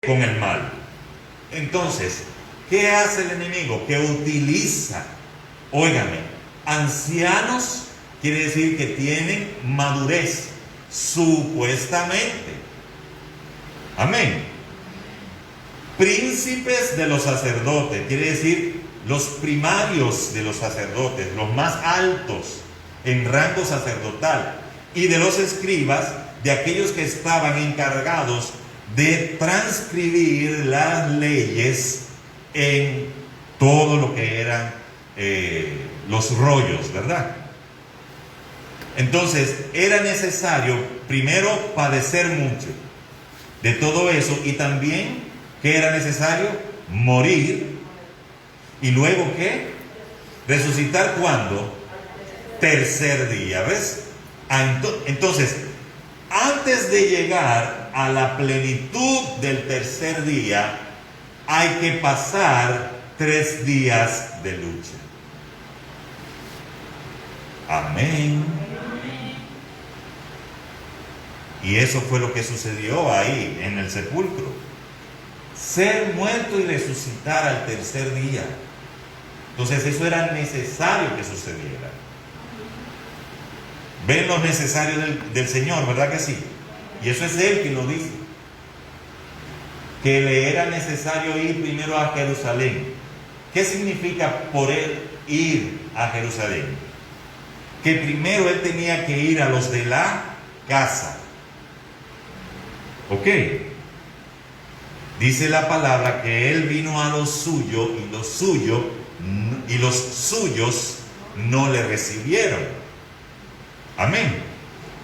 con el mal. Entonces, ¿qué hace el enemigo? Que utiliza, óigame, ancianos, quiere decir que tienen madurez, supuestamente. Amén. Príncipes de los sacerdotes, quiere decir los primarios de los sacerdotes, los más altos en rango sacerdotal, y de los escribas, de aquellos que estaban encargados de transcribir las leyes en todo lo que eran los rollos, ¿verdad? Entonces era necesario primero padecer mucho de todo eso, y también que era necesario morir, y luego ¿qué? Resucitar. ¿Cuándo? Tercer día, ¿ves? Entonces, antes de llegar a la plenitud del tercer día, hay que pasar 3 días de lucha. Amén. Y eso fue lo que sucedió ahí en el sepulcro. Ser muerto y resucitar al tercer día. Entonces eso era necesario que sucediera. Ven los necesarios del Señor, ¿verdad que sí? Y eso es Él quien lo dice. Que le era necesario ir primero a Jerusalén. ¿Qué significa por Él ir a Jerusalén? Que primero Él tenía que ir a los de la casa. ¿Ok? Dice la palabra que Él vino a lo suyo y los suyos no le recibieron. Amén.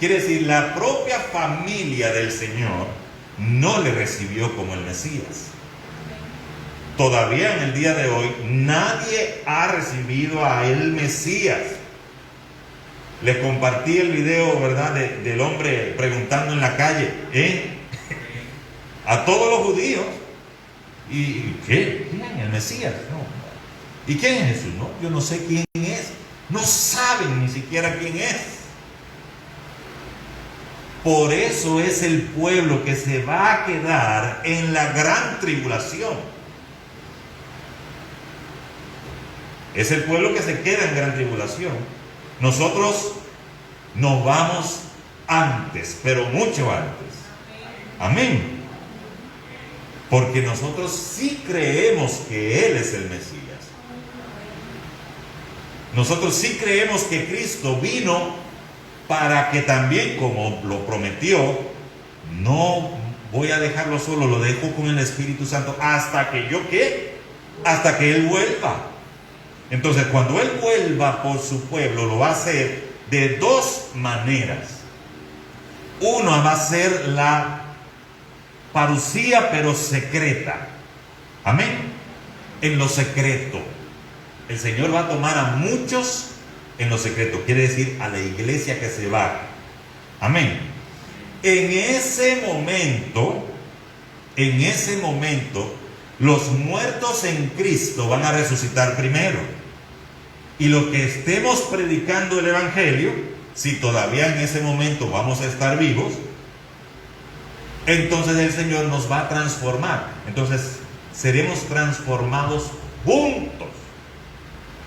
Quiere decir, la propia familia del Señor no le recibió como el Mesías. Todavía en el día de hoy nadie ha recibido a el Mesías. Les compartí el video, ¿verdad?, del hombre preguntando en la calle, a todos los judíos, ¿y qué? ¿Quién? ¿El Mesías? No. ¿Y quién es Jesús? No, yo no sé quién es. No saben ni siquiera quién es. Por eso es el pueblo que se va a quedar en la gran tribulación. Es el pueblo que se queda en gran tribulación. Nosotros nos vamos antes, pero mucho antes. Amén. Porque nosotros sí creemos que Él es el Mesías. Nosotros sí creemos que Cristo vino para que también, como lo prometió, no voy a dejarlo solo, lo dejo con el Espíritu Santo hasta que yo, ¿qué? Hasta que Él vuelva. Entonces, cuando Él vuelva por su pueblo, lo va a hacer de 2 maneras. Uno va a ser la parucía, pero secreta. Amén. En lo secreto. El Señor va a tomar a muchos en lo secreto. Quiere decir a la iglesia que se va. Amén. En ese momento, los muertos en Cristo van a resucitar primero. Y los que estemos predicando el Evangelio, si todavía en ese momento vamos a estar vivos, entonces el Señor nos va a transformar. Entonces seremos transformados juntos,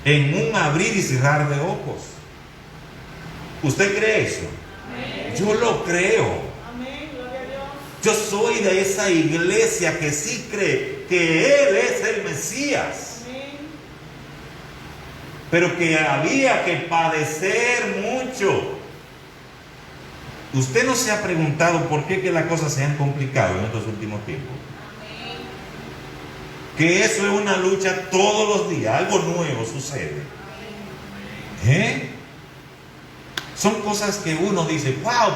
en un abrir y cerrar de ojos. ¿Usted cree eso? Amén. Yo lo creo. Amén. Gloria a Dios. Yo soy de esa iglesia que sí cree que Él es el Mesías. Amén. Pero que había que padecer mucho. ¿Usted no se ha preguntado por qué que las cosas se han complicado en estos últimos tiempos? Que eso es una lucha todos los días, algo nuevo sucede. Son cosas que uno dice, wow,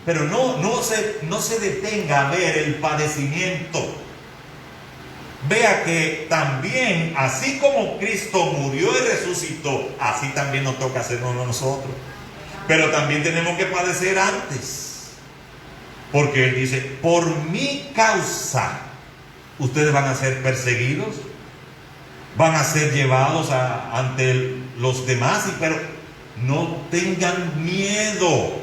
pero no se detenga a ver el padecimiento. Vea que también, así como Cristo murió y resucitó, así también nos toca hacerlo a nosotros. Pero también tenemos que padecer antes. Porque Él dice, por mi causa, ustedes van a ser perseguidos, van a ser llevados ante los demás, pero no tengan miedo.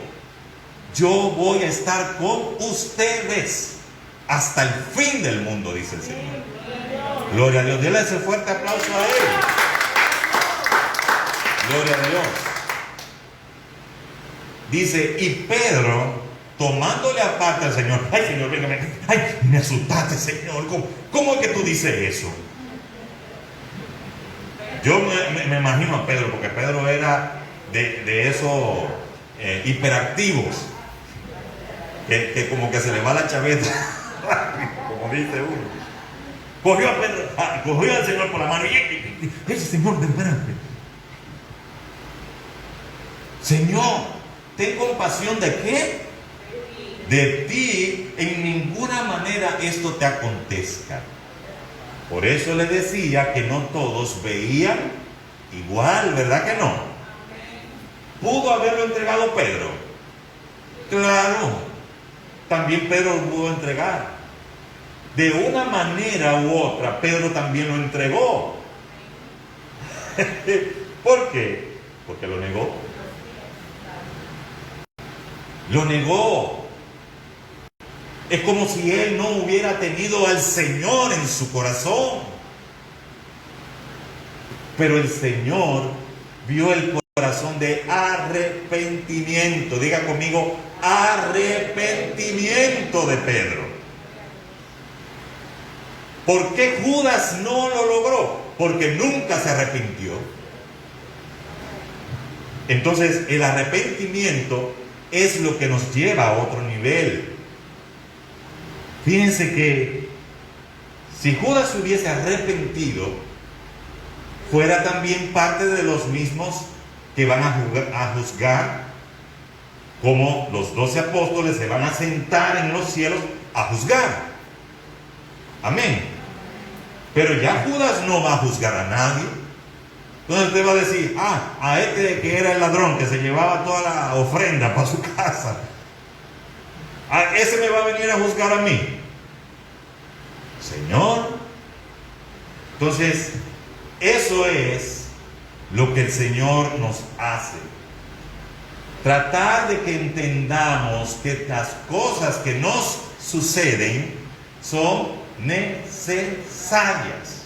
Yo voy a estar con ustedes hasta el fin del mundo, dice el Señor. Gloria a Dios. Denle ese fuerte aplauso a Él. Gloria a Dios. Dice, y Pedro, tomándole aparte al Señor, ay Señor, venga, ay, me asustaste, Señor, ¿cómo es que tú dices eso? Yo me imagino a Pedro, porque Pedro era de esos hiperactivos, que como que se le va la chaveta, como dice uno. Cogió a Pedro, cogió al Señor por la mano y ese Señor, espérate. Señor, ten compasión de qué? De ti, en ninguna manera esto te acontezca. Por eso le decía que no todos veían igual, ¿verdad que no? ¿Pudo haberlo entregado Pedro? Claro, también Pedro lo pudo entregar. De una manera u otra, Pedro también lo entregó. ¿Por qué? Porque lo negó. Lo negó. Es como si él no hubiera tenido al Señor en su corazón. Pero el Señor vio el corazón de arrepentimiento. Diga conmigo, arrepentimiento de Pedro. ¿Por qué Judas no lo logró? Porque nunca se arrepintió. Entonces, el arrepentimiento es lo que nos lleva a otro nivel. Fíjense que si Judas se hubiese arrepentido, fuera también parte de los mismos que van a juzgar, como los 12 apóstoles se van a sentar en los cielos a juzgar. Amén. Pero ya Judas no va a juzgar a nadie. Entonces usted va a decir, a este que era el ladrón que se llevaba toda la ofrenda para su casa, a ese me va a venir a juzgar a mí. Señor. Entonces, eso es lo que el Señor nos hace. Tratar de que entendamos que las cosas que nos suceden son necesarias.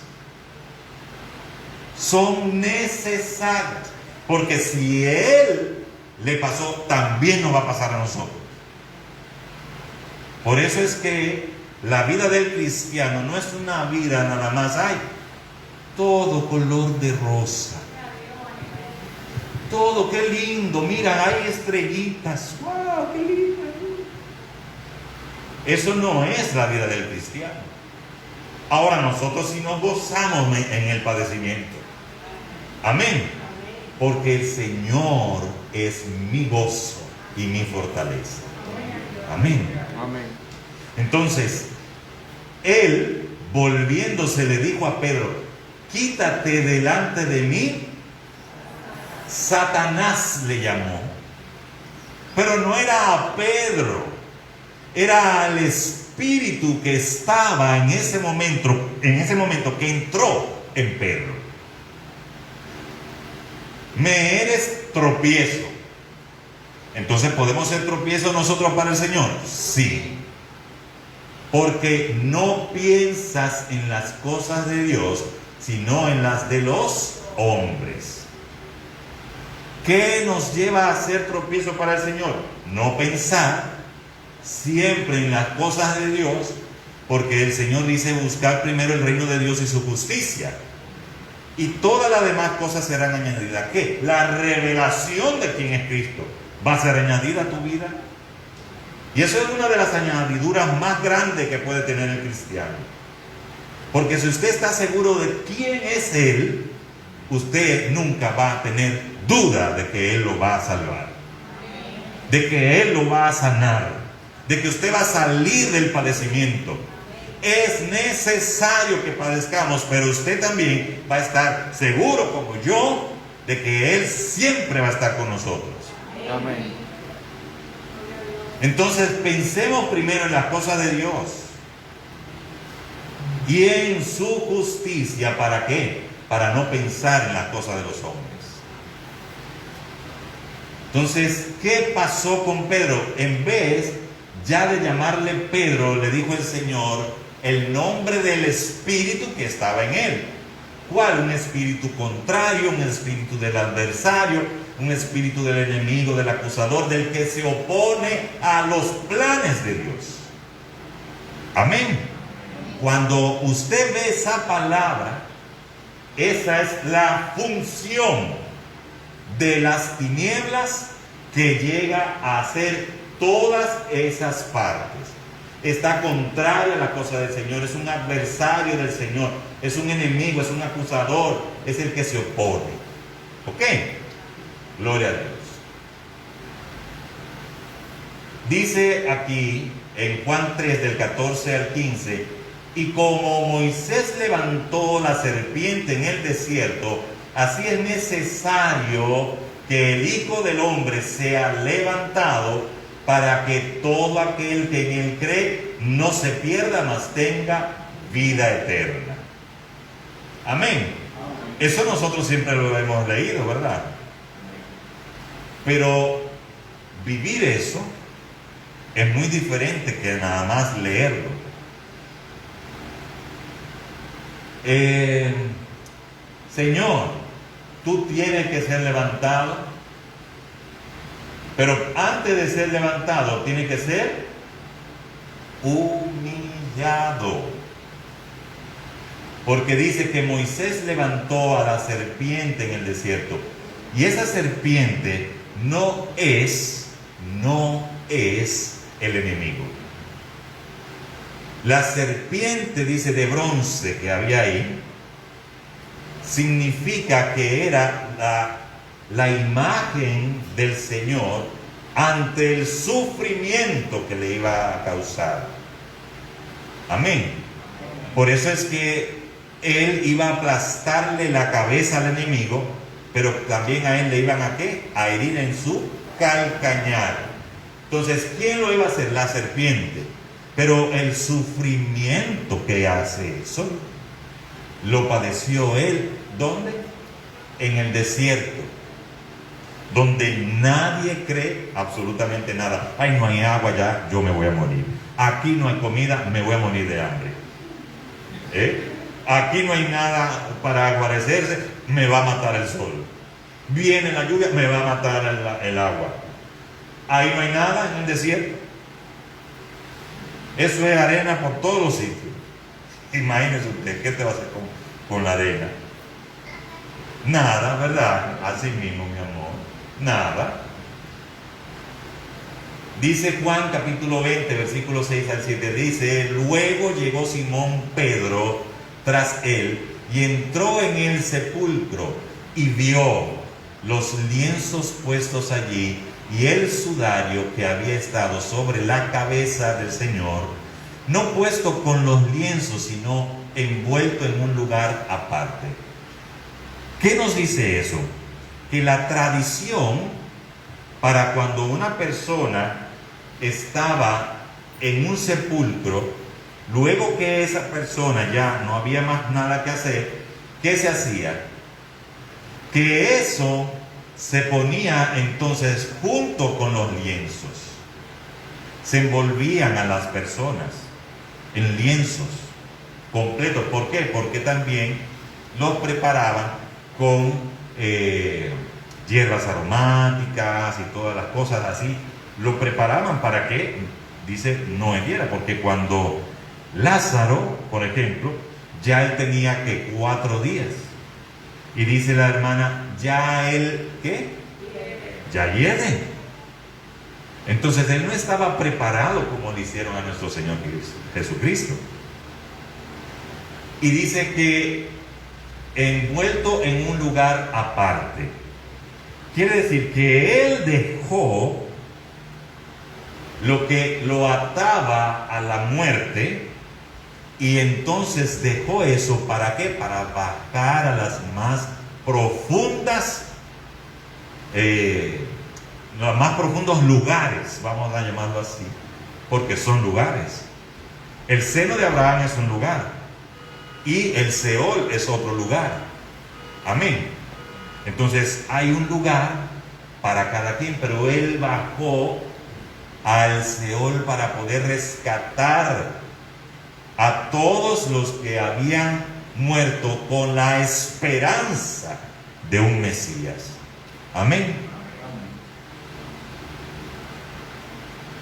Son necesarias. Porque si Él le pasó, también nos va a pasar a nosotros. Por eso es que la vida del cristiano no es una vida nada más, todo color de rosa. Todo, qué lindo, mira, hay estrellitas. ¡Wow, qué lindo! Eso no es la vida del cristiano. Ahora nosotros sí nos gozamos en el padecimiento. Amén. Porque el Señor es mi gozo y mi fortaleza. Amén. Amén. Entonces, él, volviéndose, le dijo a Pedro, quítate delante de mí. Satanás le llamó. Pero no era a Pedro, era al espíritu que estaba en ese momento que entró en Pedro. Me eres tropiezo. Entonces, ¿podemos ser tropiezo nosotros para el Señor? Sí. Porque no piensas en las cosas de Dios, sino en las de los hombres. ¿Qué nos lleva a ser tropiezo para el Señor? No pensar siempre en las cosas de Dios, porque el Señor dice buscar primero el reino de Dios y su justicia. Y todas las demás cosas serán añadidas. ¿Qué? La revelación de quién es Cristo va a ser añadida a tu vida. Y eso es una de las añadiduras más grandes que puede tener el cristiano. Porque si usted está seguro de quién es Él, usted nunca va a tener duda de que Él lo va a salvar, de que Él lo va a sanar, de que usted va a salir del padecimiento. Es necesario que padezcamos, pero usted también va a estar seguro, como yo, de que Él siempre va a estar con nosotros. Amén. Entonces pensemos primero en las cosas de Dios y en su justicia. ¿Para qué? Para no pensar en las cosas de los hombres. Entonces, ¿qué pasó con Pedro? En vez ya de llamarle Pedro, le dijo el Señor el nombre del espíritu que estaba en él. ¿Cuál? Un espíritu contrario, un espíritu del adversario, un espíritu del enemigo, del acusador, del que se opone a los planes de Dios. Amén. Cuando usted ve esa palabra, esa es la función de las tinieblas que llega a hacer todas esas partes. Está contraria a la cosa del Señor, es un adversario del Señor, es un enemigo, es un acusador, es el que se opone. ¿Ok? Gloria a Dios. Dice aquí en Juan 3 del 14 al 15: y como Moisés levantó la serpiente en el desierto, así es necesario que el Hijo del Hombre sea levantado, para que todo aquel que en él cree no se pierda, mas tenga vida eterna. Amén. Eso nosotros siempre lo hemos leído, ¿verdad? Pero vivir eso es muy diferente que nada más leerlo. Señor, tú tienes que ser levantado, pero antes de ser levantado tiene que ser humillado, porque dice que Moisés levantó a la serpiente en el desierto, y esa serpiente no es el enemigo. La serpiente, dice, de bronce que había ahí, significa que era la imagen del Señor ante el sufrimiento que le iba a causar. Amén. Por eso es que él iba a aplastarle la cabeza al enemigo, pero también a él le iban a ¿qué? A herir en su calcañar. Entonces, ¿quién lo iba a hacer? La serpiente. Pero el sufrimiento que hace eso, lo padeció él. ¿Dónde? En el desierto, donde nadie cree absolutamente nada. Ay, no hay agua ya, yo me voy a morir. Aquí no hay comida, me voy a morir de hambre. Aquí no hay nada para guarecerse, me va a matar el sol. Viene la lluvia, me va a matar el agua. Ahí no hay nada en el desierto. Eso es arena por todos los sitios. Imagínese usted, ¿qué te va a hacer con la arena? Nada, ¿verdad? Así mismo, mi amor. Nada. Dice Juan capítulo 20, versículos 6 al 7. Dice: luego llegó Simón Pedro tras él y entró en el sepulcro y vio los lienzos puestos allí y el sudario que había estado sobre la cabeza del Señor, no puesto con los lienzos, sino envuelto en un lugar aparte. ¿Qué nos dice eso? Que la tradición, para cuando una persona estaba en un sepulcro, luego que esa persona ya no había más nada que hacer, ¿qué se hacía? Que eso se ponía entonces junto con los lienzos. Se envolvían a las personas en lienzos completos. ¿Por qué? Porque también los preparaban con hierbas aromáticas y todas las cosas así. Lo preparaban para que, dice, no hiriera, porque cuando Lázaro, por ejemplo, ya él tenía que 4 días, y dice la hermana, ya él, ¿qué? Ya hiede. Entonces él no estaba preparado como le hicieron a nuestro Señor Jesucristo. Y dice que envuelto en un lugar aparte. Quiere decir que él dejó lo que lo ataba a la muerte, y entonces dejó eso, ¿para qué? Para bajar a las más profundas, los más profundos lugares, vamos a llamarlo así, porque son lugares. El seno de Abraham es un lugar, y el Seol es otro lugar. Amén. Entonces hay un lugar para cada quien, pero él bajó al Seol para poder rescatar a todos los que habían muerto con la esperanza de un Mesías. Amén.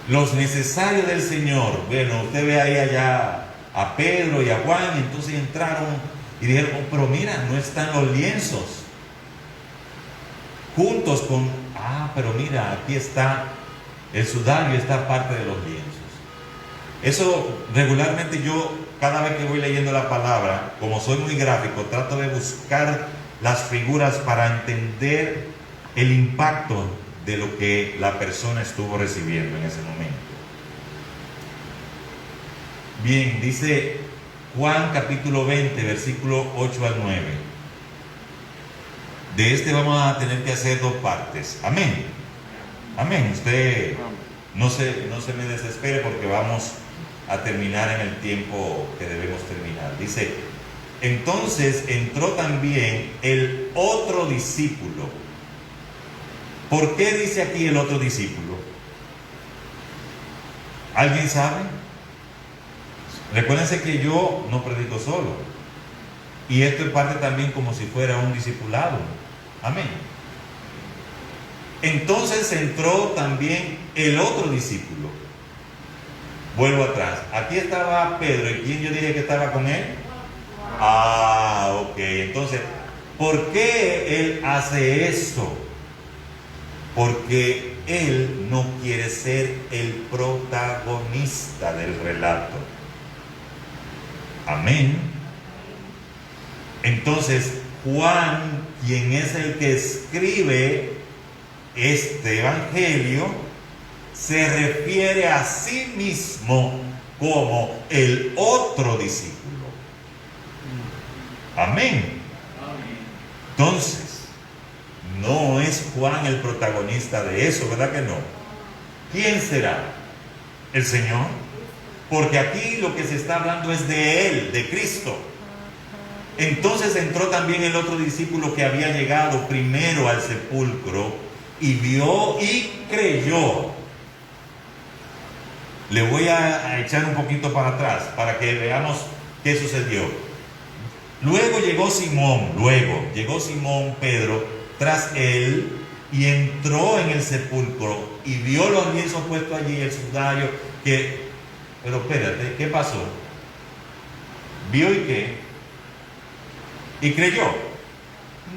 Los necesarios del Señor. Bueno, usted ve ahí allá a Pedro y a Juan, y entonces entraron y dijeron, oh, pero mira, no están los lienzos juntos con, pero mira, aquí está el sudario, está parte de los lienzos. Eso regularmente yo, cada vez que voy leyendo la palabra, como soy muy gráfico, trato de buscar las figuras para entender el impacto de lo que la persona estuvo recibiendo en ese momento. Bien, dice Juan capítulo 20, versículo 8 al 9. De este vamos a tener que hacer dos partes. Amén. Amén. Usted no se me desespere porque vamos a terminar en el tiempo que debemos terminar. Dice, entonces entró también el otro discípulo. ¿Por qué dice aquí el otro discípulo? ¿Alguien sabe? Recuérdense que yo no predico solo. Y esto es parte también como si fuera un discipulado. Amén. Entonces entró también el otro discípulo. Vuelvo atrás. Aquí estaba Pedro. ¿Y quién yo dije que estaba con él? Ok. Entonces, ¿por qué él hace esto? Porque él no quiere ser el protagonista del relato. Amén. Entonces, Juan, quien es el que escribe este evangelio, se refiere a sí mismo como el otro discípulo. Amén. Entonces, no es Juan el protagonista de eso, ¿verdad que no? ¿Quién será? ¿El Señor? Porque aquí lo que se está hablando es de Él, de Cristo. Entonces entró también el otro discípulo que había llegado primero al sepulcro y vio y creyó. Le voy a echar un poquito para atrás para que veamos qué sucedió. Luego llegó Simón Pedro tras él y entró en el sepulcro y vio los lienzos puestos allí, el sudario, pero espérate, ¿qué pasó? ¿Vio y qué? ¿Y creyó?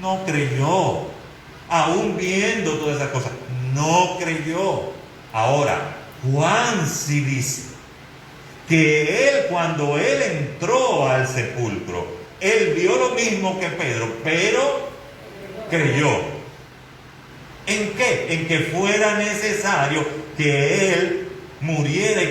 No creyó. Aún viendo todas esas cosas, no creyó. Ahora, Juan sí dice que él, cuando él entró al sepulcro, él vio lo mismo que Pedro, pero creyó. ¿En qué? En que fuera necesario que él muriera y